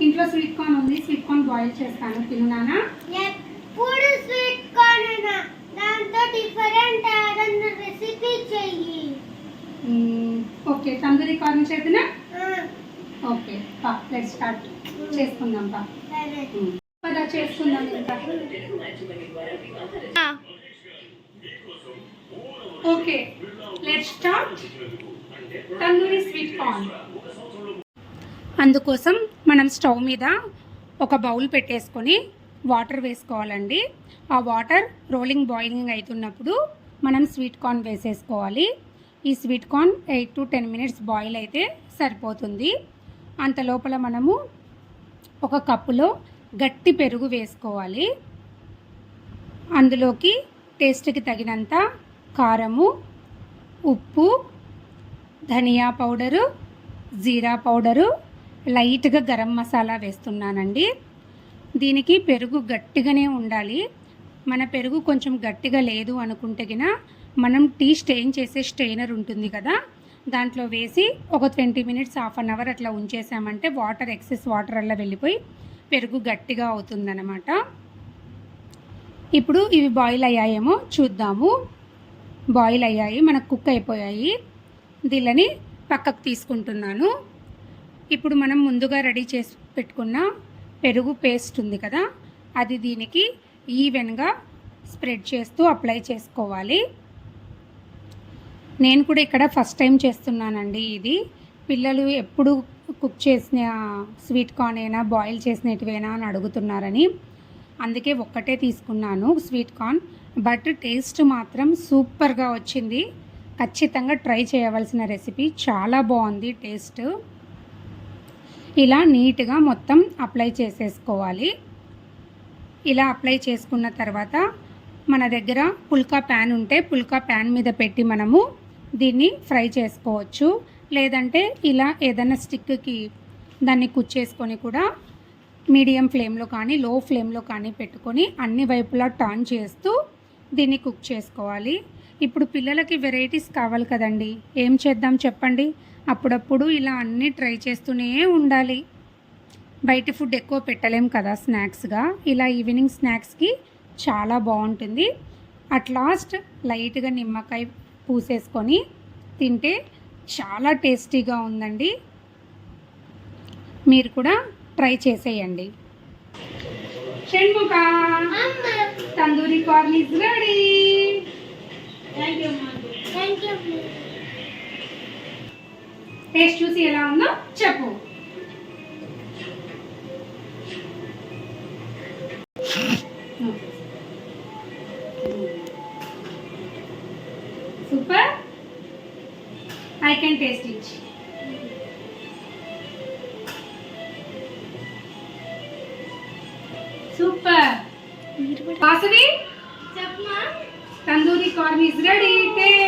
ఇంట్లో sweet corn ఉంది, sweet corn boil చేస్తాను, తిన్నానా? ఎప్పుడు స్వీట్ కార్న్ దాంతో డిఫరెంట్ ఏదైనా రెసిపీ చెయ్యి. ఓకే, తందూరి కార్న్ చేద్దాం. ఓకే పా, లెట్స్ స్టార్ట్. చేసుకుందాం పా. పదా చేసుకుందాం ఇంకా. Okay, let's start tandoori sweet corn. అందుకోసం మనం స్టవ్ మీద ఒక బౌల్ పెట్టేసుకొని వాటర్ వేసుకోవాలండి. ఆ వాటర్ రోలింగ్ బాయిలింగ్ అవుతున్నప్పుడు మనం స్వీట్ కార్న్ వేసేసుకోవాలి. ఈ sweet corn 8 to 10 minutes boil అయితే సరిపోతుంది. అంత లోపల మనము ఒక కప్పులో గట్టి పెరుగు వేసుకోవాలి. అందులోకి టేస్ట్కి తగినంత కారము, ఉప్పు, ధనియా పౌడరు, జీరా పౌడరు, లైట్గా గరం మసాలా వేస్తున్నానండి. దీనికి పెరుగు గట్టిగానే ఉండాలి. మన పెరుగు కొంచెం గట్టిగా లేదు అనుకుంటే గిన మనం టీ స్టెయిన్ చేసే స్టెయినర్ ఉంటుంది కదా, దాంట్లో వేసి ఒక 20 minutes, హాఫ్ అన్ అవర్ అట్లా ఉంచేసామంటే వాటర్, ఎక్సెస్ వాటర్ అలా వెళ్ళిపోయి పెరుగు గట్టిగా అవుతుందన్నమాట. ఇప్పుడు ఇవి బాయిల్ అయ్యాయేమో చూద్దాము. బాయిల్ అయ్యాయి, మనకు కుక్ అయిపోయాయి. దీనిని పక్కకు తీసుకుంటున్నాను. ఇప్పుడు మనం ముందుగా రెడీ చేసి పెట్టుకున్న పెరుగు పేస్ట్ ఉంది కదా, అది దీనికి ఈవెన్గా స్ప్రెడ్ చేస్తూ అప్లై చేసుకోవాలి. నేను కూడా ఇక్కడ ఫస్ట్ టైం చేస్తున్నానండి. ఇది పిల్లలు ఎప్పుడు కుక్ చేసిన స్వీట్ కార్న్ అయినా బాయిల్ చేసినటివేనా అని అడుగుతున్నారని అందుకే ఒక్కటే తీసుకున్నాను స్వీట్ కార్న్. బట్ టేస్ట్ మాత్రం సూపర్గా వచ్చింది. ఖచ్చితంగా ట్రై చేయవలసిన రెసిపీ, చాలా బాగుంది టేస్ట్. ఇలా నీట్గా మొత్తం అప్లై చేసేసుకోవాలి. ఇలా అప్లై చేసుకున్న తర్వాత మన దగ్గర పుల్కా ప్యాన్ ఉంటే పుల్కా ప్యాన్ మీద పెట్టి మనము దీన్ని ఫ్రై చేసుకోవచ్చు. లేదంటే ఇలా ఏదైనా స్టిక్కి దాన్ని కుచ్చేసుకొని కూడా మీడియం ఫ్లేమ్లో కానీ లో ఫ్లేమ్లో కానీ పెట్టుకొని అన్ని వైపులా టర్న్ చేస్తూ దీన్ని కుక్ చేసుకోవాలి. ఇప్పుడు పిల్లలకి వెరైటీస్ కావాలి కదండి, ఏం చేద్దాం చెప్పండి? అప్పుడప్పుడు ఇలా అన్నీ ట్రై చేస్తూనే ఉండాలి. బయట ఫుడ్ ఎక్కువ పెట్టలేం కదా స్నాక్స్గా. ఇలా ఈవినింగ్ స్నాక్స్కి చాలా బాగుంటుంది. అట్ లాస్ట్ లైట్గా నిమ్మకాయ పూసేసుకొని తింటే చాలా టేస్టీగా ఉందండి. మీరు కూడా ట్రై చేసేయండి. Shanmukha, tandoori corn is ready. Taste చూసి ఎలా ఉందో చెప్పు. Super. I can taste it. Super. Vasavi, tandoori corn is ready. Taste.